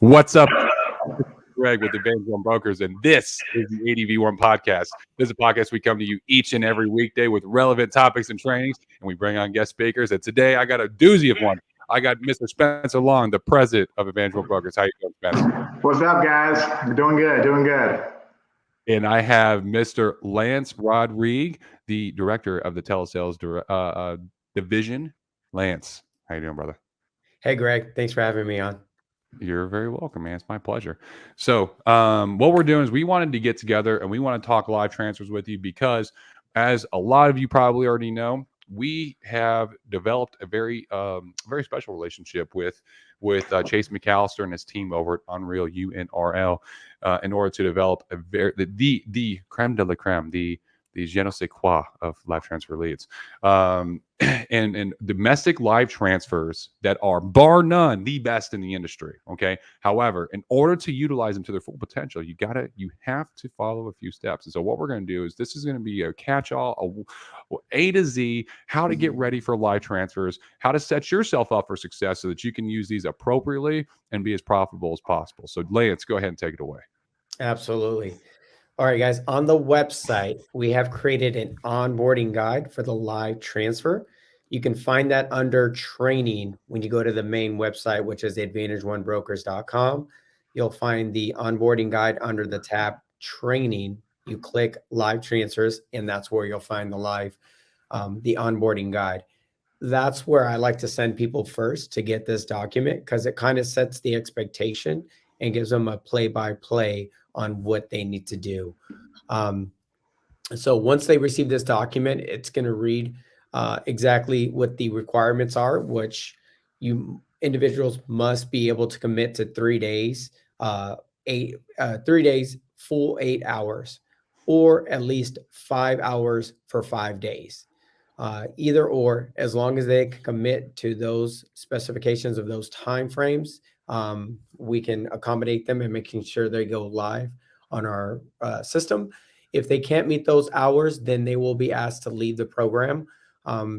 What's up? Greg with Advantage One Brokers, and this is the ADV1 podcast. This is a podcast we come to you each and every weekday with relevant topics and trainings, and we bring on guest speakers. And today I got a doozy of one. I got Mr. Spencer Long, the president of Advantage One Brokers. How you doing, Spencer? What's up, guys? I'm doing good. And I have Mr. Lance Rodrigue, the director of the telesales division. Lance, how you doing, brother? Hey, Greg. Thanks for having me on. You're very welcome, man. It's my pleasure. So what we're doing is we wanted to get together and we want to talk live transfers with you because, as a lot of you probably already know, we have developed a very special relationship with Chase McAllister and his team over at Unreal UNRL in order to develop the creme de la creme, the je ne sais quoi of live transfer leads. And domestic live transfers that are bar none the best in the industry. Okay. However, in order to utilize them to their full potential, you have to follow a few steps. And so what we're going to do is this is going to be a catch-all, A to Z, how to get ready for live transfers, how to set yourself up for success so that you can use these appropriately and be as profitable as possible. So Lance, go ahead and take it away. Absolutely. All right, guys, on the website, we have created an onboarding guide for the live transfer. You can find that under training when you go to the main website, which is advantageonebrokers.com. You'll find the onboarding guide under the tab training. You click live transfers, and that's where you'll find the onboarding guide. That's where I like to send people first to get this document because it kind of sets the expectation and gives them a play-by-play on what they need to do. So once they receive this document, it's going to read exactly what the requirements are, which individuals must be able to commit to 3 days, 3 days, full 8 hours, or at least 5 hours for 5 days. Either or, as long as they can commit to those specifications of those time frames, we can accommodate them and making sure they go live on our system. If they can't meet those hours, then they will be asked to leave the program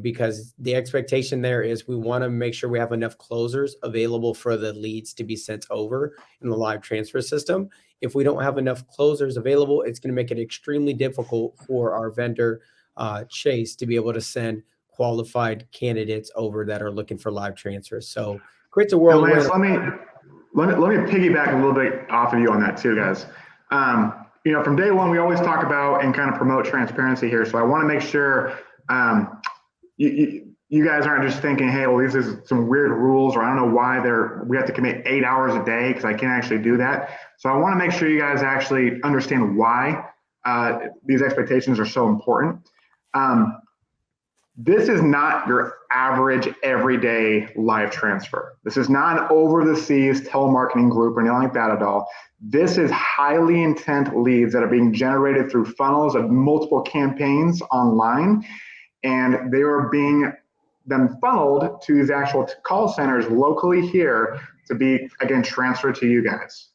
because the expectation there is we want to make sure we have enough closers available for the leads to be sent over in the live transfer system. If we don't have enough closers available, it's going to make it extremely difficult for our vendor, Chase, to be able to send qualified candidates over that are looking for live transfers. So creates a world. Lance, let me piggyback a little bit off of you on that too, guys. From day one, we always talk about and kind of promote transparency here. So I want to make sure you guys aren't just thinking, hey, well, these is some weird rules, or I don't know why we have to commit 8 hours a day because I can't actually do that. So I want to make sure you guys actually understand why these expectations are so important. This is not your average everyday live transfer. This is not an over-the-seas telemarketing group or anything like that at all. This is highly intent leads that are being generated through funnels of multiple campaigns online, and they are being then funneled to these actual call centers locally here to be, again, transferred to you guys.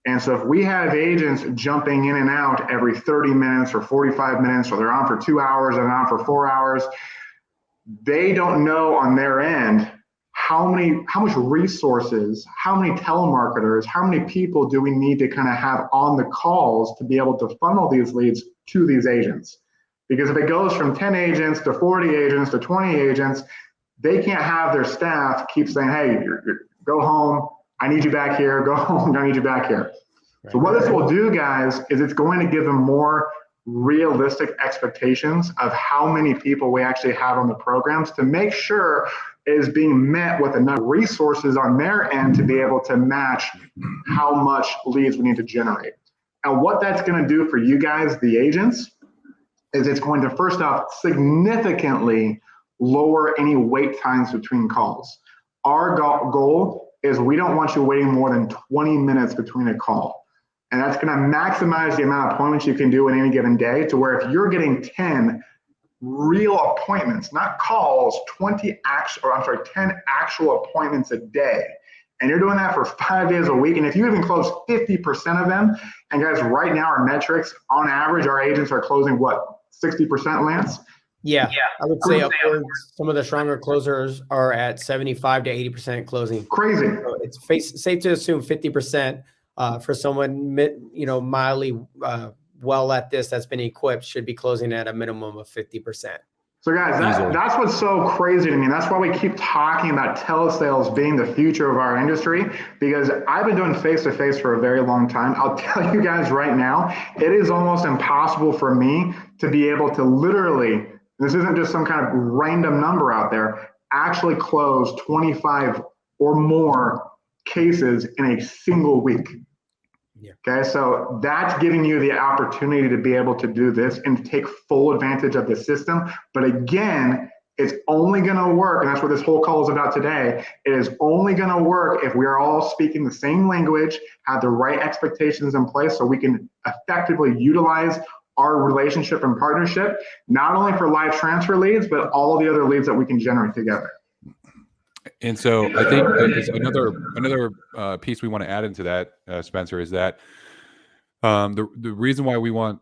And so if we have agents jumping in and out every 30 minutes or 45 minutes, or they're on for 2 hours and on for 4 hours, they don't know on their end how much resources, how many telemarketers, how many people do we need to kind of have on the calls to be able to funnel these leads to these agents. Because if it goes from 10 agents to 40 agents to 20 agents, they can't have their staff keep saying, hey, go home, I need you back here, go home, I need you back here. So what this will do, guys, is it's going to give them more realistic expectations of how many people we actually have on the programs to make sure it is being met with enough resources on their end to be able to match how much leads we need to generate. And what that's going to do for you guys, the agents, is it's going to first off significantly lower any wait times between calls. Our goal is we don't want you waiting more than 20 minutes between a call. And that's going to maximize the amount of appointments you can do in any given day, to where if you're getting 10 real appointments, not calls, 10 actual appointments a day, and you're doing that for 5 days a week, and if you even close 50% of them, and guys, right now our metrics, on average, our agents are closing what, 60%, Lance? Yeah, I would say upwards. Some of the stronger closers are at 75 to 80% closing. Crazy. So it's safe to assume 50% for someone, mildly well at this that's been equipped should be closing at a minimum of 50%. So guys, that's what's so crazy to me. That's why we keep talking about telesales being the future of our industry, because I've been doing face-to-face for a very long time. I'll tell you guys right now, it is almost impossible for me to be able to literally, this isn't just some kind of random number out there, actually close 25 or more cases in a single week. Yeah. Okay, so that's giving you the opportunity to be able to do this and take full advantage of the system. But again, it's only going to work, and that's what this whole call is about today. It is only going to work if we are all speaking the same language, have the right expectations in place so we can effectively utilize our relationship and partnership, not only for live transfer leads, but all the other leads that we can generate together. And so I think it's another piece we want to add into that, Spencer, is that the reason why we want,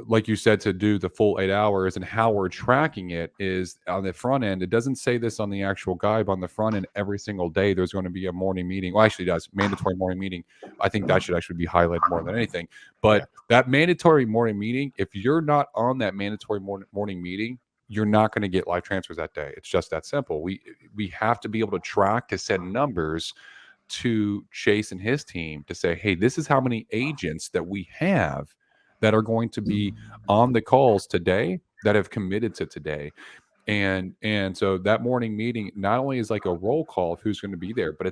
like you said, to do the full 8 hours and how we're tracking it is on the front end. It doesn't say this on the actual guide, but on the front end, every single day there's going to be a morning meeting. Well, actually, it does mandatory morning meeting. I think that should actually be highlighted more than anything. But that mandatory morning meeting, if you're not on that mandatory morning meeting, you're not going to get live transfers that day. It's just that simple. We have to be able to track, to send numbers to Chase and his team to say, hey, this is how many agents that we have that are going to be on the calls today that have committed to today. And so that morning meeting not only is like a roll call of who's going to be there, but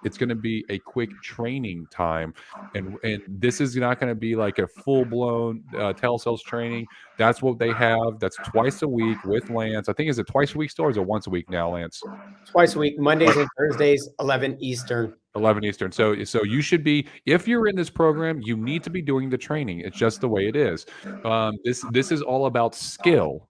it's going to be a quick training time. And this is not going to be like a full-blown telesales training. That's what they have. That's twice a week with Lance. I think, is it twice a week still, or is it once a week now, Lance? Twice a week, Mondays and Thursdays, 11 Eastern. 11 Eastern. So you should be, if you're in this program, you need to be doing the training. It's just the way it is. This is all about skill.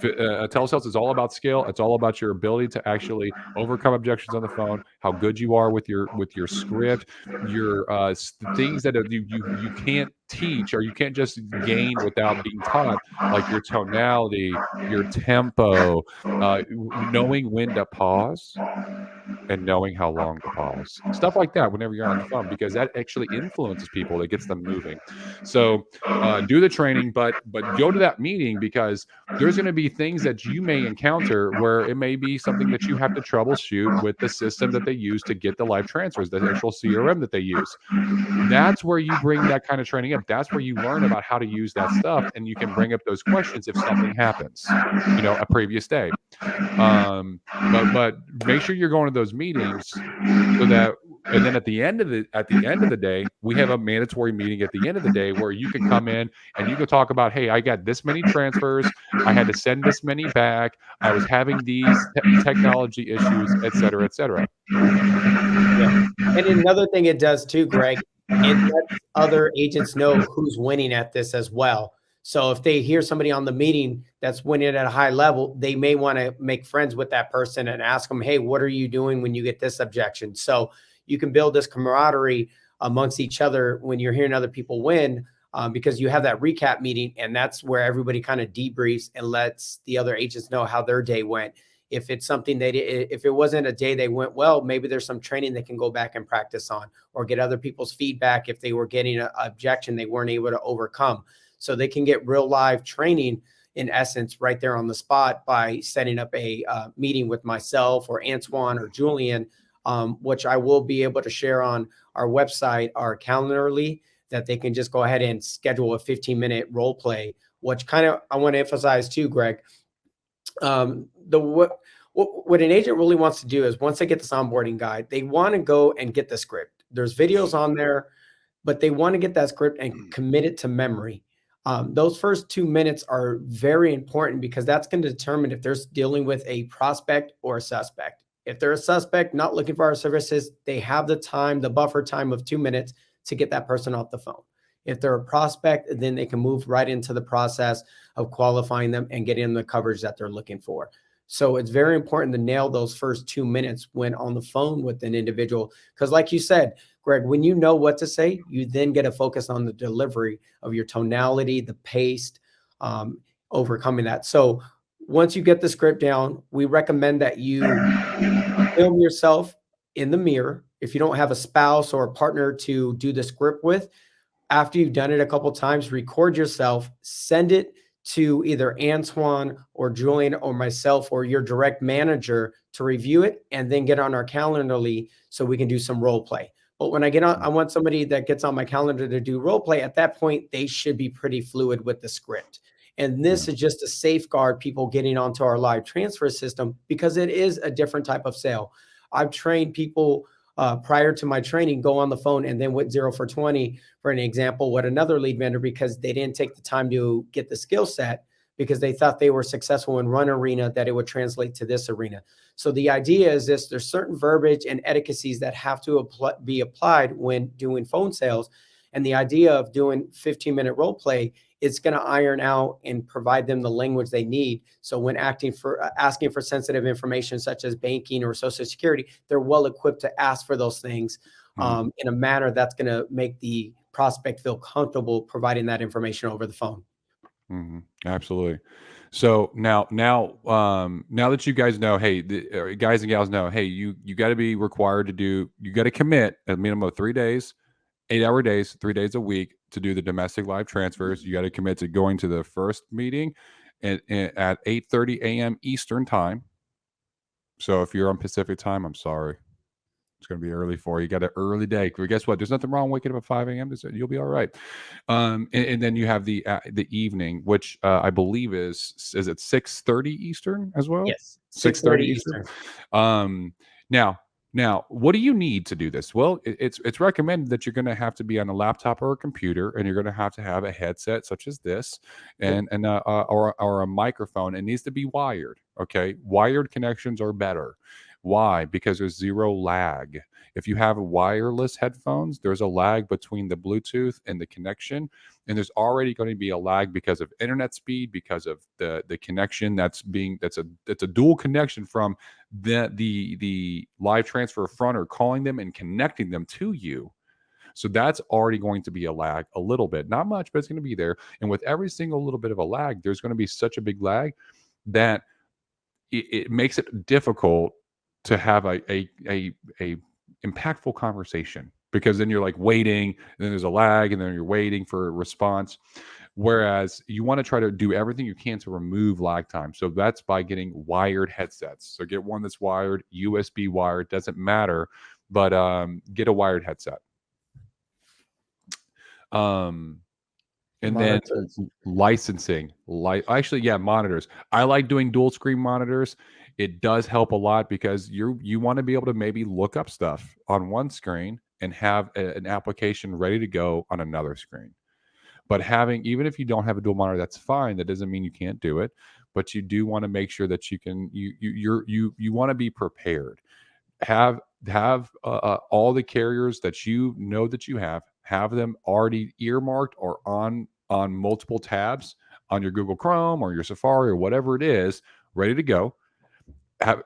Telesales is all about skill. It's all about your ability to actually overcome objections on the phone, how good you are with your script, your things that you can't teach, or you can't just gain without being taught, like your tonality, your tempo, knowing when to pause and knowing how long to pause, stuff like that whenever you're on the phone, because that actually influences people. It gets them moving. So do the training, but go to that meeting, because there's going to be things that you may encounter where it may be something that you have to troubleshoot with the system that they use to get the live transfers, the actual CRM that they use. That's where you bring that kind of training up. That's where you learn about how to use that stuff, and you can bring up those questions if something happens, a previous day. But make sure you're going to those meetings, so that, and then at the end of the day, we have a mandatory meeting at the end of the day where you can come in and you can talk about, hey, I got this many transfers, I had to send this many back, I was having these technology issues, et cetera, et cetera. Yeah. And another thing it does too, Greg, it lets other agents know who's winning at this as well. So if they hear somebody on the meeting that's winning at a high level, they may want to make friends with that person and ask them, hey, what are you doing when you get this objection? So you can build this camaraderie amongst each other when you're hearing other people win, because you have that recap meeting, and that's where everybody kind of debriefs and lets the other agents know how their day went. If it's something if it wasn't a day they went well, maybe there's some training they can go back and practice on, or get other people's feedback if they were getting an objection they weren't able to overcome. So they can get real live training, in essence, right there on the spot by setting up a meeting with myself or Antoine or Julian, which I will be able to share on our website, our Calendly, that they can just go ahead and schedule a 15-minute role play, which kind of I want to emphasize too, Greg. What an agent really wants to do is, once they get this onboarding guide, they want to go and get the script. There's videos on there, but they want to get that script and commit it to memory. Those first 2 minutes are very important, because that's going to determine if they're dealing with a prospect or a suspect. If they're a suspect not looking for our services, they have the time, the buffer time of 2 minutes to get that person off the phone. If they're a prospect, then they can move right into the process of qualifying them and getting the coverage that they're looking for. So it's very important to nail those first 2 minutes when on the phone with an individual, because like you said, Greg, when you know what to say, you then get a focus on the delivery of your tonality, the pace, overcoming that. So once you get the script down, we recommend that you film yourself in the mirror. If you don't have a spouse or a partner to do the script with, after you've done it a couple times, record yourself, send it to either Antoine or Julian or myself or your direct manager to review it, and then get on our Calendly so we can do some role play. But when I get on, I want somebody that gets on my calendar to do role play. At that point, they should be pretty fluid with the script. And this is just to safeguard people getting onto our live transfer system, because it is a different type of sale. I've trained people prior to my training go on the phone and then went 0 for 20, for an example, with another lead vendor, because they didn't take the time to get the skill set, because they thought they were successful in one arena, that it would translate to this arena. So the idea is this: there's certain verbiage and etiquettes that have to be applied when doing phone sales. And the idea of doing 15-minute role play, it's going to iron out and provide them the language they need. So when asking for sensitive information such as banking or Social Security, they're well equipped to ask for those things in a manner that's going to make the prospect feel comfortable providing that information over the phone. Absolutely. So now that you guys know, hey, guys and gals know, hey, you got to be required to you got to commit a minimum of 3 days, 8-hour days, 3 days a week to do the domestic live transfers. You got to commit to going to the first meeting at 8:30 a.m. Eastern time. So if you're on Pacific time, I'm sorry. It's going to be early for you. You got an early day. Guess what? There's nothing wrong waking up at 5 a.m. You'll be all right. And then you have the evening, which I believe is it 6:30 Eastern as well? Yes, 6:30 Eastern. Now, what do you need to do this? Well, it's recommended that you're going to have to be on a laptop or a computer, and you're going to have a headset such as this, or a microphone. It needs to be wired. Okay, wired connections are better. Why? Because there's zero lag. If you have wireless headphones, there's a lag between the Bluetooth and the connection, and there's already going to be a lag because of internet speed, because of the connection that's a dual connection from the live transfer fronter calling them and connecting them to you. So that's already going to be a lag, a little bit, not much, but it's going to be there. And with every single little bit of a lag, there's going to be such a big lag that it makes it difficult to have a impactful conversation, because then you're like waiting, and then there's a lag, and then you're waiting for a response. Whereas you want to try to do everything you can to remove lag time. So that's by getting wired headsets. So get one that's wired, USB wired, doesn't matter, but get a wired headset. And monitors. Then licensing, monitors. I like doing dual screen monitors. It does help a lot, because you want to be able to maybe look up stuff on one screen and have an application ready to go on another screen. But even if you don't have a dual monitor, that's fine. That doesn't mean you can't do it, but you do want to make sure that you can. You want to be prepared. Have all the carriers that you know that you have them already earmarked or on multiple tabs on your Google Chrome or your Safari or whatever it is, ready to go.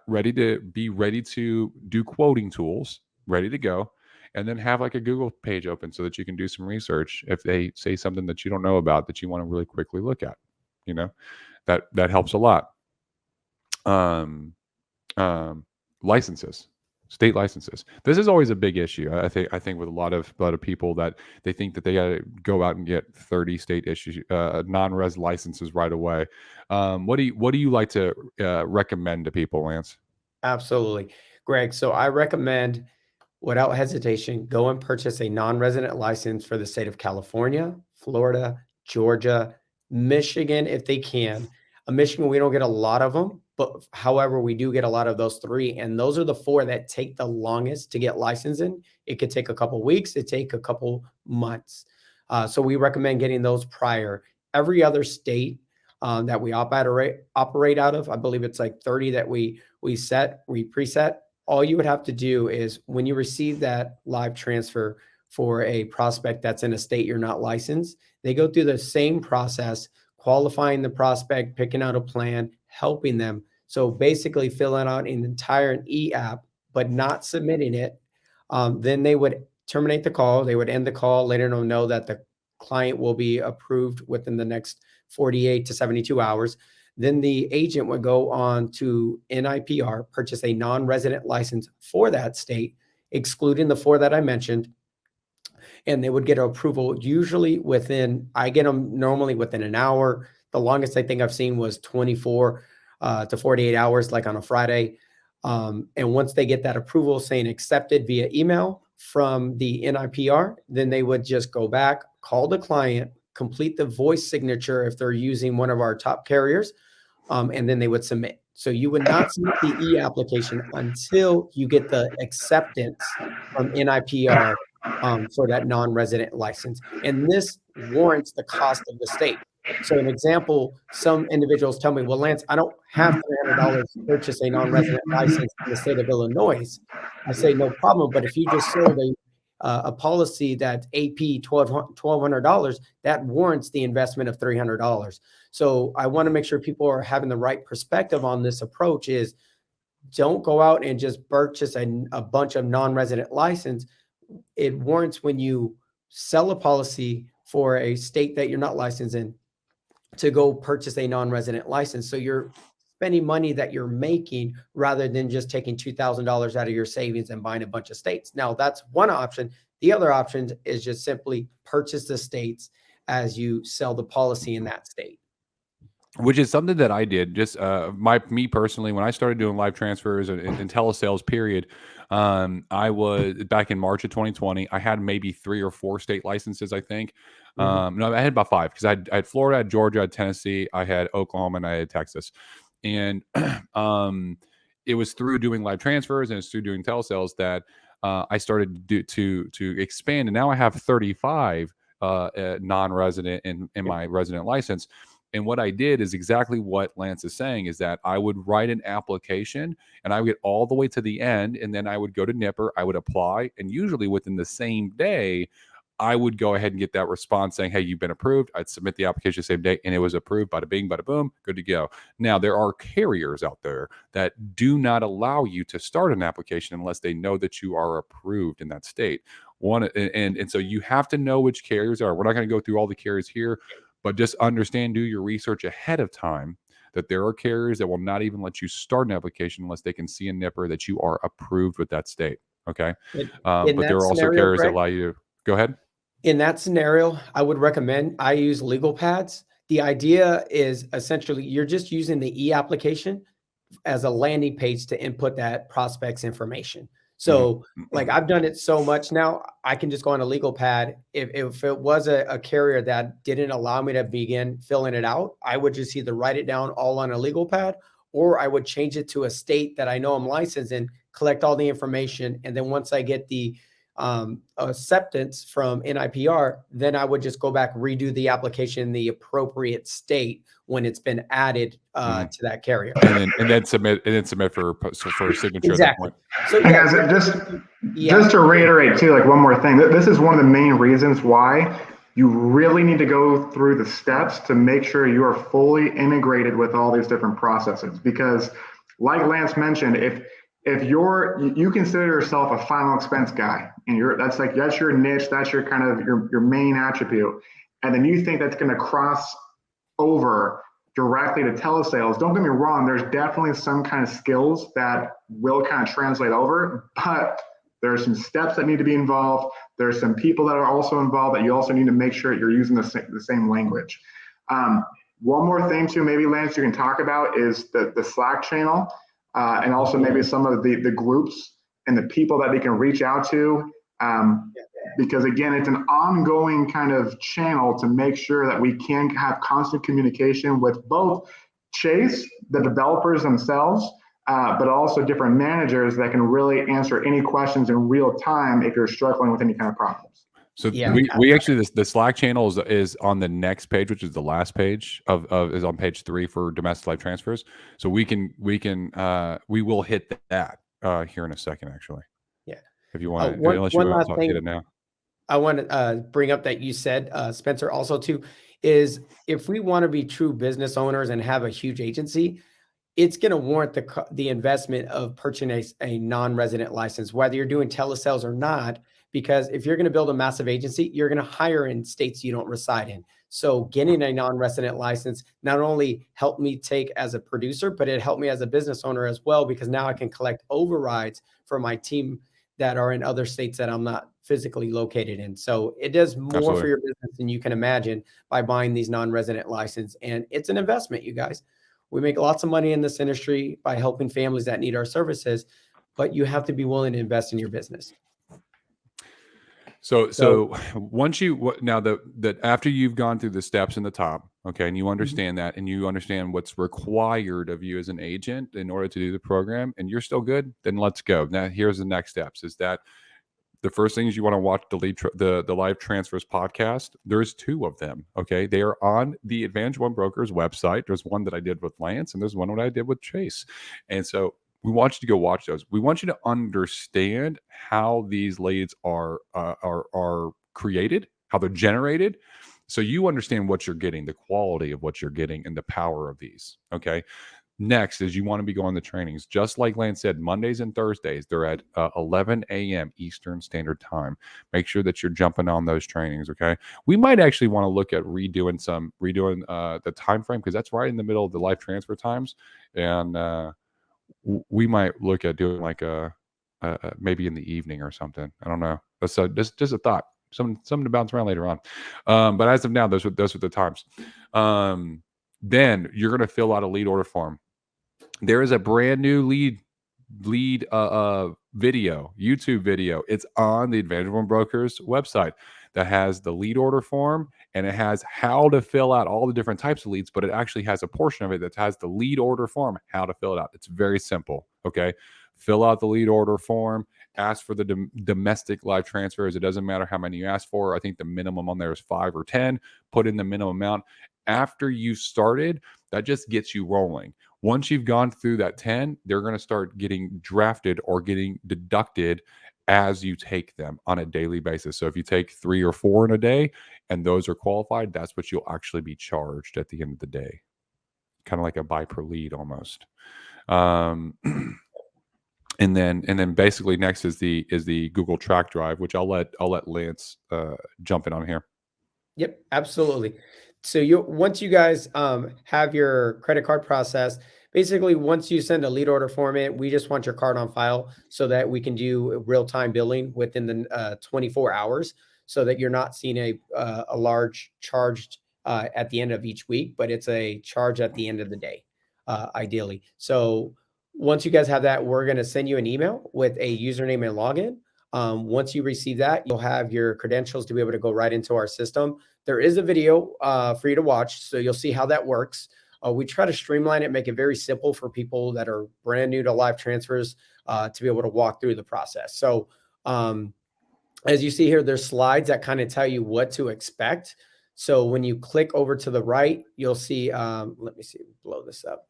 Ready to do quoting tools, ready to go, and then have like a Google page open so that you can do some research if they say something that you don't know about that you want to really quickly look at. That helps a lot. Licenses. State licenses. This is always a big issue. I think with a lot of people, that they think that they got to go out and get 30 state issues non-res licenses right away. What do you like to recommend to people, Lance? Absolutely, Greg. So I recommend, without hesitation, go and purchase a non-resident license for the state of California, Florida, Georgia, Michigan, if they can. Michigan, we don't get a lot of them, but however, we do get a lot of those 3, and those are the 4 that take the longest to get licensed in. It could take a couple weeks, it take a couple months. So we recommend getting those prior. Every other state that we operate out of, I believe it's like 30 that we preset. All you would have to do is, when you receive that live transfer for a prospect that's in a state you're not licensed, they go through the same process, qualifying the prospect, picking out a plan, helping them. So basically filling out an entire e-app, but not submitting it. Then they would terminate the call. They would end the call, letting them know that the client will be approved within the next 48 to 72 hours. Then the agent would go on to NIPR, purchase a non-resident license for that state, excluding the 4 that I mentioned, and they would get approval usually within, I get them normally within an hour. The longest I think I've seen was 24 to 48 hours, like on a Friday. And once they get that approval saying accepted via email from the NIPR, then they would just go back, call the client, complete the voice signature if they're using one of our top carriers, and then they would submit. So you would not submit the e-application until you get the acceptance from NIPR for that non-resident license. And this warrants the cost of the state. So an example, some individuals tell me, well, Lance, I don't have $300 to purchase a non-resident license in the state of Illinois. I say, no problem. But if you just sold a policy that AP $1,200, that warrants the investment of $300. So I want to make sure people are having the right perspective on this approach is don't go out and just purchase a bunch of non-resident license. It warrants when you sell a policy for a state that you're not licensed in to go purchase a non-resident license. So you're spending money that you're making rather than just taking $2,000 out of your savings and buying a bunch of states. Now that's one option. The other option is just simply purchase the states as you sell the policy in that state. Which is something that I did. Just me personally, when I started doing live transfers and telesales, period. I was back in March of 2020. I had maybe 3 or 4 state licenses, I think. No, I had about 5 because I had Florida, I had Georgia, I had Tennessee, I had Oklahoma, and I had Texas. And it was through doing live transfers and it's through doing telesales that I started to expand. And now I have 35 non-resident in my resident license. And what I did is exactly what Lance is saying, is that I would write an application and I would get all the way to the end. And then I would go to NIPR, I would apply. And usually within the same day, I would go ahead and get that response saying, hey, you've been approved. I'd submit the application the same day and it was approved. Bada bing, bada boom, good to go. Now, there are carriers out there that do not allow you to start an application unless they know that you are approved in that state. And so you have to know which carriers are. We're not going to go through all the carriers here, but just understand, do your research ahead of time that there are carriers that will not even let you start an application unless they can see in NIPR that you are approved with that state. Okay. But there are also carriers that allow you to go ahead. In that scenario, I would recommend I use legal pads. The idea is essentially you're just using the e-application as a landing page to input that prospect's information. So like I've done it so much now, I can just go on a legal pad. If it was a carrier that didn't allow me to begin filling it out, I would just either write it down all on a legal pad, or I would change it to a state that I know I'm licensed in, collect all the information. And then once I get the acceptance from NIPR, then I would just go back, redo the application in the appropriate state when it's been added to that carrier, and then submit for signature. Exactly. So yeah, just to reiterate too, like one more thing, this is one of the main reasons why you really need to go through the steps to make sure you are fully integrated with all these different processes. Because like Lance mentioned, if you consider yourself a final expense guy and that's your niche, that's your kind of your main attribute, and then you think that's going to cross over directly to telesales, don't get me wrong, there's definitely some kind of skills that will kind of translate over, but there's some steps that need to be involved. There's some people that are also involved that you also need to make sure you're using the same language. One more thing too, maybe Lance, you can talk about is the Slack channel. And also maybe some of the groups and the people that they can reach out to. Because again, it's an ongoing kind of channel to make sure that we can have constant communication with both Chase, the developers themselves, but also different managers that can really answer any questions in real time if you're struggling with any kind of problems. So we actually, the Slack channel is on the next page, which is the last page is on page 3 for domestic live transfers. So we will hit that here in a second, actually. Yeah. If you want to, unless you want to hit it now. I want to bring up that you said, Spencer, also too, is if we want to be true business owners and have a huge agency, it's going to warrant the investment of purchasing a non-resident license, whether you're doing telesales or not, because if you're going to build a massive agency, you're going to hire in states you don't reside in. So getting a non-resident license not only helped me take as a producer, but it helped me as a business owner as well, because now I can collect overrides for my team that are in other states that I'm not physically located in. So it does more Absolutely. for your business than you can imagine by buying these non-resident license. And it's an investment, you guys. We make lots of money in this industry by helping families that need our services, but you have to be willing to invest in your business. So once you now that after you've gone through the steps in the top, okay, and you understand that, and you understand what's required of you as an agent in order to do the program, and you're still good, then let's go. Now, here's the next steps: is that the first thing is you want to watch the live transfers podcast. There's 2 of them. Okay, they are on the Advantage One Brokers website. There's one that I did with Lance, and there's one that I did with Chase, and so we want you to go watch those. We want you to understand how these leads are created, how they're generated, so you understand what you're getting, the quality of what you're getting, and the power of these. Okay. Next is you want to be going to trainings, just like Lance said. Mondays and Thursdays, they're at 11 a.m. Eastern Standard Time. Make sure that you're jumping on those trainings. Okay. We might actually want to look at redoing the time frame, because that's right in the middle of the live transfer times, and we might look at doing like a maybe in the evening or something. I don't know. That's just a thought. Something to bounce around later on. But as of now, those are the times. Then you're going to fill out a lead order form. There is a brand new lead video, YouTube video. It's on the Advantage One Brokers website that has the lead order form, and it has how to fill out all the different types of leads, but it actually has a portion of it that has the lead order form, how to fill it out. It's very simple. Okay. Fill out the lead order form, ask for the domestic live transfers. It doesn't matter how many you ask for. I think the minimum on there is 5 or 10. Put in the minimum amount. After you've started, that just gets you rolling. Once you've gone through that 10, they're going to start getting drafted or getting deducted as you take them on a daily basis. So if you take 3 or 4 in a day and those are qualified, that's what you'll actually be charged at the end of the day. Kind of like a buy per lead almost. And then basically next is the Google Track Drive, which I'll let Lance jump in on here. Yep, absolutely. So once you guys have your credit card processed, basically once you send a lead order form in, we just want your card on file so that we can do real-time billing within the 24 hours, so that you're not seeing a large charge at the end of each week, but it's a charge at the end of the day, ideally. So once you guys have that, we're going to send you an email with a username and login. Once you receive that, you'll have your credentials to be able to go right into our system. There is a video for you to watch, so you'll see how that works. We try to streamline it, make it very simple for people that are brand new to live transfers to be able to walk through the process. So as you see here, there's slides that kind of tell you what to expect. So when you click over to the right, you'll see, let me see, blow this up.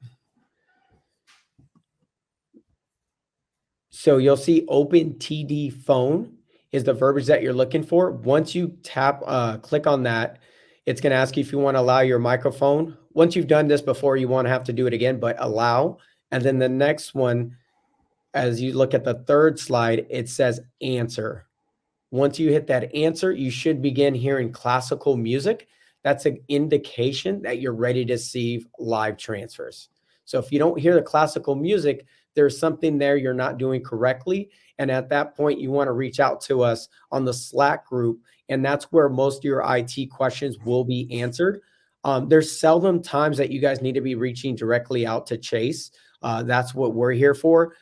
So you'll see Open TD Phone is the verbiage that you're looking for. Once you click on that, it's going to ask you if you want to allow your microphone. Once you've done this before, you won't have to do it again, but allow. And then the next one, as you look at the third slide, it says answer. Once you hit that answer, you should begin hearing classical music. That's an indication that you're ready to receive live transfers. So if you don't hear the classical music, there's something there you're not doing correctly. And at that point, you want to reach out to us on the Slack group. And that's where most of your IT questions will be answered. There's seldom times that you guys need to be reaching directly out to Chase. That's what we're here for.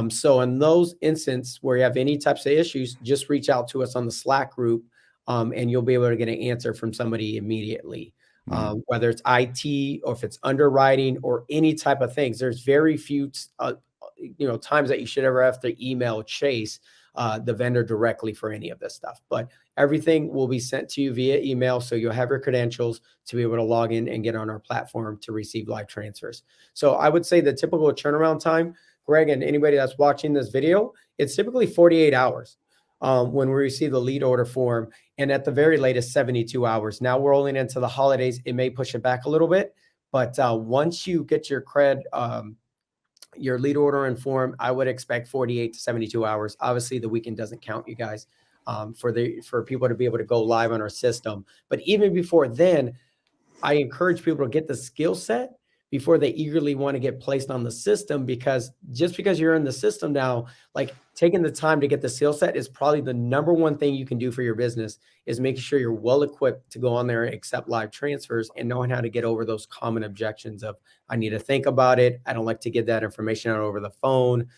So in those instances where you have any types of issues, just reach out to us on the Slack group, and you'll be able to get an answer from somebody immediately. Whether it's IT or if it's underwriting or any type of things, there's very few times that you should ever have to email Chase, the vendor, directly for any of this stuff. But everything will be sent to you via email, so you'll have your credentials to be able to log in and get on our platform to receive live transfers. So I would say the typical turnaround time, Greg, and anybody that's watching this video, it's typically 48 hours when we receive the lead order form, and at the very latest 72 hours. Now we're rolling into the holidays. It may push it back a little bit, but once you get your your lead order and form, I would expect 48 to 72 hours. Obviously, the weekend doesn't count, you guys. for people to be able to go live on our system. But even before then, I encourage people to get the skill set before they eagerly want to get placed on the system, because just because you're in the system now, like taking the time to get the skill set is probably the number one thing you can do for your business, is making sure you're well equipped to go on there and accept live transfers and knowing how to get over those common objections of, I need to think about it, I don't like to give that information out over the phone,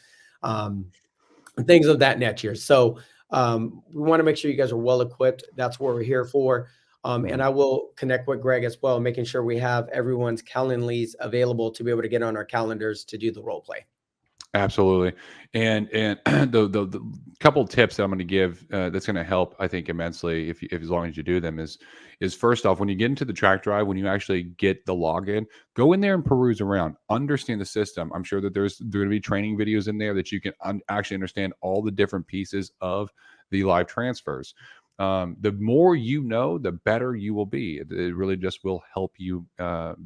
things of that nature. So we want to make sure you guys are well equipped. That's what we're here for. And I will connect with Greg as well, making sure we have everyone's Calendlies available to be able to get on our calendars to do the role play. Absolutely. And the couple of tips that I'm going to give that's going to help, I think, immensely if as long as you do them is first off, when you get into the track drive, when you actually get the login, go in there and peruse around, understand the system. I'm sure that there's going to be training videos in there that you can actually understand all the different pieces of the live transfers. The more you know, the better you will be. It really just will help you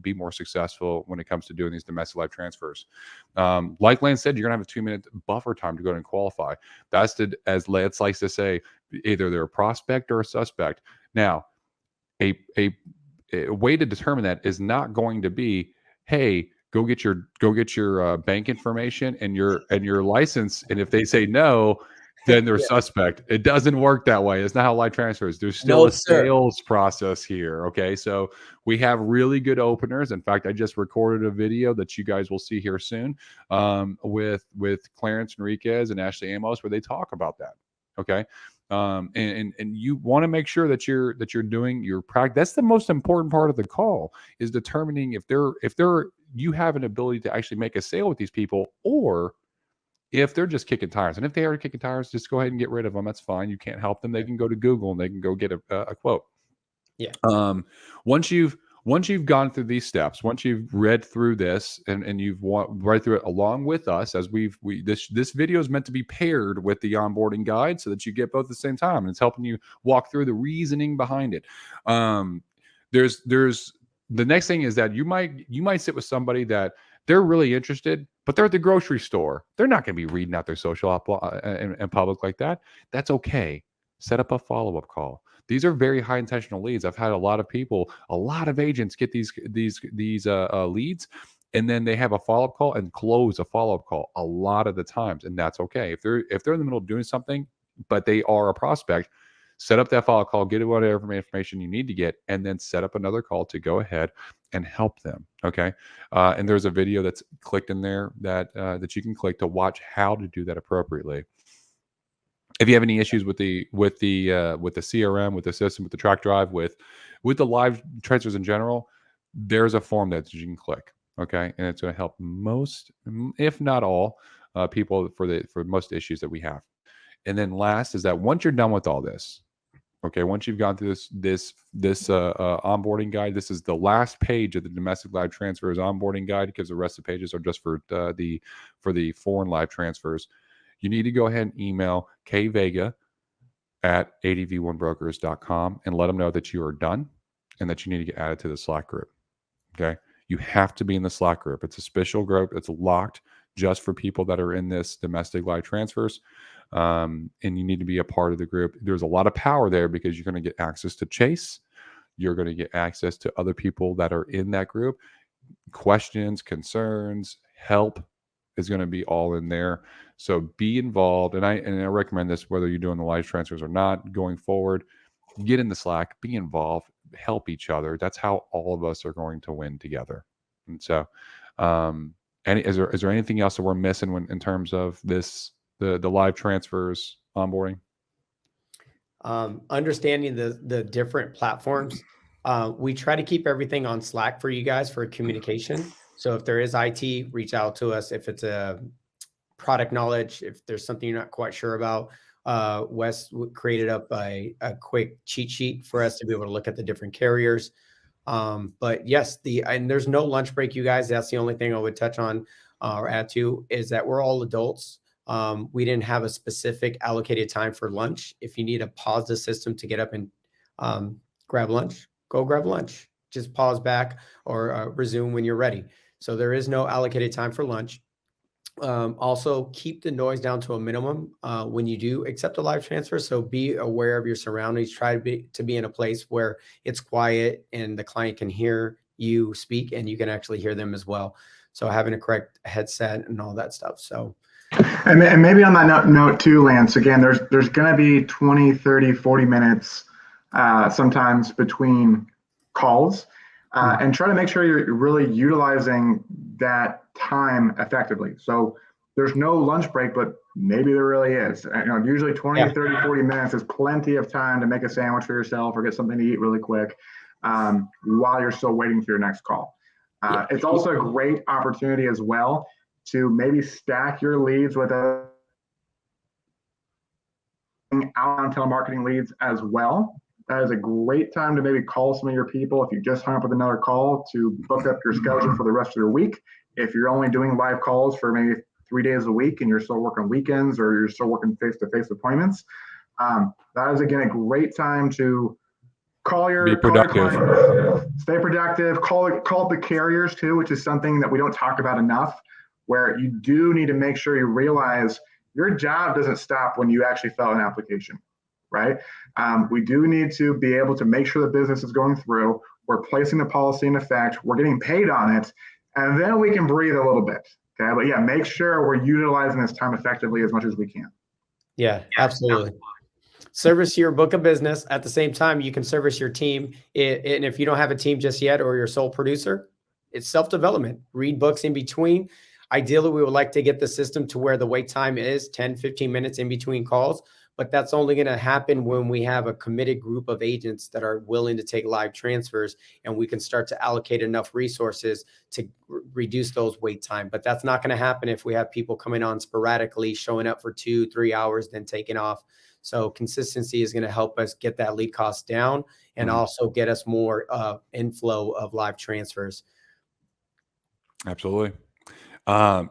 be more successful when it comes to doing these domestic live transfers. Like Lance said, you're gonna have a 2-minute buffer time to go and qualify. That's as Lance likes to say, either they're a prospect or a suspect. Now, a way to determine that is not going to be, hey, go get your bank information and your license, and if they say no, then they're suspect. It doesn't work that way. It's not how live transfers. There's still a sales process here. Okay. So we have really good openers. In fact, I just recorded a video that you guys will see here soon with Clarence Enriquez and Ashley Amos, where they talk about that. Okay. And you want to make sure that you're doing your practice. That's the most important part of the call, is determining if you have an ability to actually make a sale with these people, or if they're just kicking tires. And if they are kicking tires, just go ahead and get rid of them. That's fine. You can't help them. They can go to Google and they can go get a quote. Yeah. Once you've gone through these steps, once you've read through this and you've read through it along with us, as this video is meant to be paired with the onboarding guide so that you get both at the same time, and it's helping you walk through the reasoning behind it. There's the next thing is that you might sit with somebody that they're really interested, but they're at the grocery store. They're not going to be reading out their social in public like that. That's okay. Set up a follow-up call. These are very high intentional leads. I've had a lot of agents get these leads, and then they have a follow-up call and close a follow-up call a lot of the times, and that's okay. If they're in the middle of doing something, but they are a prospect, set up that follow-up call, get whatever information you need to get, and then set up another call to go ahead and help them. Okay. And there's a video that's clicked in there that you can click to watch how to do that appropriately. If you have any issues with the CRM, with the system, with the track drive, with the live transfers in general, there's a form that you can click. Okay. And it's going to help most, if not all, people for most issues that we have. And then last is that once you're done with all this, okay, once you've gone through this onboarding guide, this is the last page of the domestic live transfers onboarding guide, because the rest of the pages are just for the foreign live transfers. You need to go ahead and email kvega@adv1brokers.com and let them know that you are done and that you need to get added to the Slack group. Okay, you have to be in the Slack group. It's a special group. It's locked just for people that are in this domestic live transfers. And you need to be a part of the group. There's a lot of power there because you're going to get access to Chase. You're going to get access to other people that are in that group. Questions, concerns, help is going to be all in there. So be involved. And I recommend this, whether you're doing the live transfers or not going forward. Get in the Slack, be involved, help each other. That's how all of us are going to win together. And so, is there anything else that we're missing in terms of this? The live transfers onboarding? Understanding the different platforms. We try to keep everything on Slack for you guys for communication. So if there is IT, reach out to us. If it's a product knowledge, if there's something you're not quite sure about, Wes created up a quick cheat sheet for us to be able to look at the different carriers. But yes, and there's no lunch break, you guys. That's the only thing I would touch on or add to, is that we're all adults. We didn't have a specific allocated time for lunch. If you need to pause the system to get up and grab lunch, go grab lunch. Just pause back or resume when you're ready. So there is no allocated time for lunch. Also, keep the noise down to a minimum when you do accept a live transfer. So be aware of your surroundings. Try to be in a place where it's quiet and the client can hear you speak and you can actually hear them as well. So having a correct headset and all that stuff. So, and maybe on that note too, Lance, again, there's going to be 20, 30, 40 minutes sometimes between calls. And try to make sure you're really utilizing that time effectively. So there's no lunch break, but maybe there really is. Usually 20, 30, 40 minutes is plenty of time to make a sandwich for yourself or get something to eat really quick while you're still waiting for your next call. It's also a great opportunity as well to maybe stack your leads with outbound telemarketing leads as well. That is a great time to maybe call some of your people. If you just hung up with another call, to book up your schedule for the rest of your week. If you're only doing live calls for maybe 3 days a week and you're still working weekends or you're still working face-to-face appointments, that is, again, a great time to call your clients, stay productive, call the carriers too, which is something that we don't talk about enough, where you do need to make sure you realize your job doesn't stop when you actually fill an application. Right? We do need to be able to make sure the business is going through. We're placing the policy in effect. We're getting paid on it. And then we can breathe a little bit. Okay. But yeah, make sure we're utilizing this time effectively as much as we can. Yeah, absolutely. Service your book of business. At the same time, you can service your team. And if you don't have a team just yet or you're sole producer, it's self-development. Read books in between. Ideally, we would like to get the system to where the wait time is 10, 15 minutes in between calls. But that's only going to happen when we have a committed group of agents that are willing to take live transfers, and we can start to allocate enough resources to reduce those wait time. But that's not going to happen if we have people coming on sporadically, showing up for 2-3 hours, then taking off. So consistency is going to help us get that lead cost down and also get us more inflow of live transfers. Absolutely.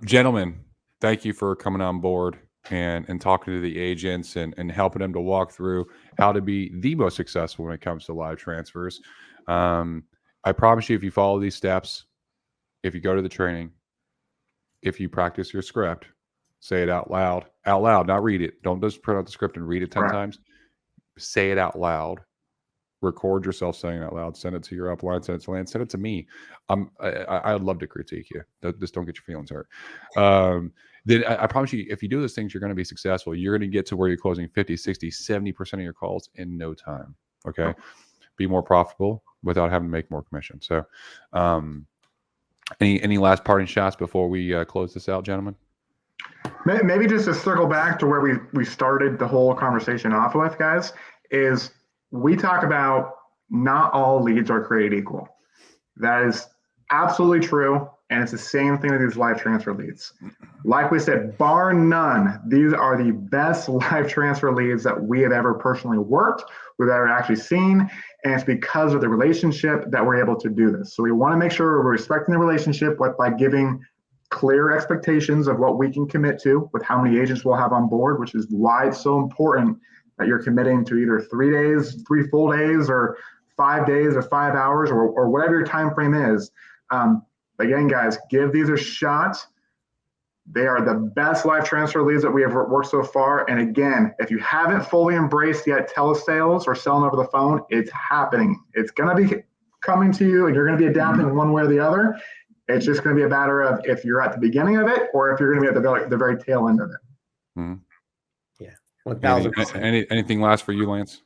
Gentlemen, thank you for coming on board and talking to the agents and helping them to walk through how to be the most successful when it comes to live transfers. I promise you, if you follow these steps, if you go to the training, if you practice your script, say it out loud, not read it. Don't just print out the script and read it 10 times. Say it out loud. Record yourself saying it out loud. Send it to your upline. Send it to Lance. Send it to me. I'd love to critique you. Just don't get your feelings hurt. Then I promise you, if you do those things, you're going to be successful. You're going to get to where you're closing 50, 60, 70% of your calls in no time. Okay. Be more profitable without having to make more commission. So any last parting shots before we close this out, gentlemen? Maybe just to circle back to where we started the whole conversation off with, guys, is we talk about not all leads are created equal. That is absolutely true. And it's the same thing with these live transfer leads. Like we said, bar none, these are the best live transfer leads that we have ever personally worked, we've ever actually seen. And it's because of the relationship that we're able to do this. So we want to make sure we're respecting the relationship by giving clear expectations of what we can commit to with how many agents we'll have on board, which is why it's so important that you're committing to either 3 days, 3 full days, or 5 days or 5 hours, or whatever your time frame is. Again, guys, give these a shot. They are the best live transfer leads that we have worked so far. And again, if you haven't fully embraced yet telesales or selling over the phone, it's happening. It's going to be coming to you, and you're going to be adapting one way or the other. It's just going to be a matter of if you're at the beginning of it or if you're going to be at the very tail end of it. Mm-hmm. Yeah. 1,000%. Anything last for you, Lance?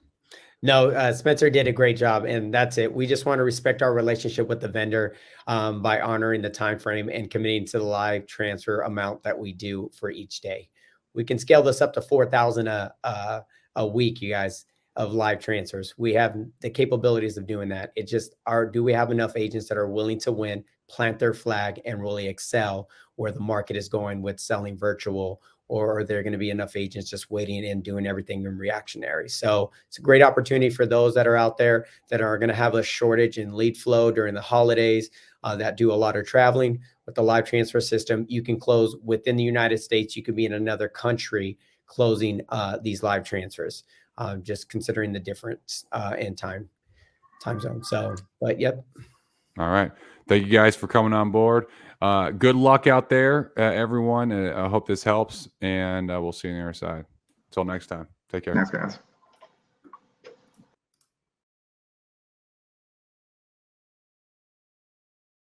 No, Spencer did a great job, and that's it. We just want to respect our relationship with the vendor by honoring the time frame and committing to the live transfer amount that we do for each day. We can scale this up to 4,000 a week, you guys, of live transfers. We have the capabilities of doing that. It just do we have enough agents that are willing to win, plant their flag, and really excel where the market is going with selling virtual? Or are there going to be enough agents just waiting and doing everything in reactionary? So it's a great opportunity for those that are out there that are going to have a shortage in lead flow during the holidays, that do a lot of traveling. With the live transfer system, you can close within the United States. You could be in another country closing these live transfers, just considering the difference in time zone. So, but yep. All right. Thank you guys for coming on board. Good luck out there, everyone. I hope this helps, and we'll see you on the other side. Until next time, take care. Thanks, guys.